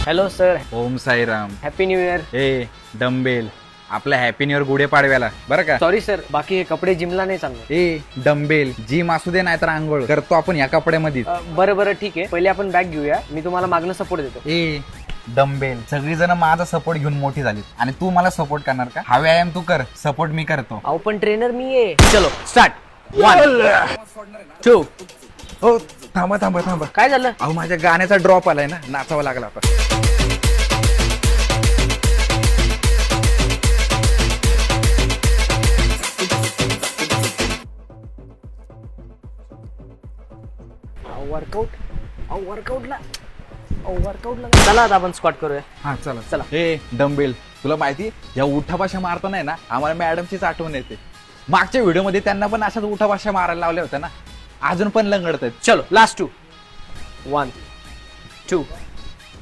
Hello sir, Om Sairam. Happy new year. ए डंबेल, आपल्या हॅपी न्यू इयर गुढे पाडव्याला बरं का. सॉरी सर, बाकी हे कपडे जिमला नाही चालणार. ए डंबेल, जिम असू दे नाही तर आंघोळ करतो आपण या कपड्यामध्ये. बरं ठीक आहे, पहिले आपण बॅग घेऊया. मी तुम्हाला मागणं सपोर्ट देतो. ए डंबेल, सगळी जण माझा सपोर्ट घेऊन मोठी झाली आणि तू मला सपोर्ट करणार का? हा व्यायाम तू कर, सपोर्ट मी करतो. अहो पण ट्रेनर मी आहे. चलो स्टार्ट. 1 2. हो थांबा थांबा थांबा. काय झालं? अहो माझ्या गाण्याचा ड्रॉप आलाय ना, नाचावा लागला आता. वर्कआउटला चला आता आपण स्क्वॉट करूया. हा चला चला. ए डंबेल, तुला माहिती या उठाभाषा मारता नाही ना, आम्हाला मॅडमचीच आठवण येते. मागच्या व्हिडिओ मध्ये त्यांना पण अशाच उठाभाषा मारायला लावल्या होत्या ना, अजून पण लंगडत आहेत. चलो लास्ट 2. 1 2.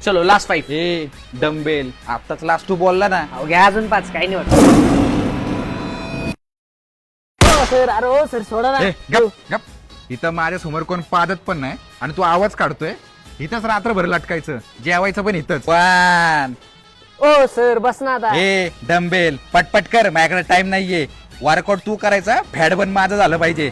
चलो लास्ट 5. ए डंबेल, आताच लास्ट तू बोलला ना. घ्या अजून 5. काही नाही वाटत. सर, अरे हो सर, सोडा ना. ए, गप गप. इथं माझ्या समोर कोण पादत पण नाही आणि तू आवाज काढतोय. इथंच रात्रभर लटकायचं, जेवायचं पण इथंच. वन. ओ सर, बस ना आता. ए डंबेल, पटपट कर, माझ्याकडे टाइम नाहीये. वर्कआउट तू करायचा, फॅट पण माझं झालं पाहिजे.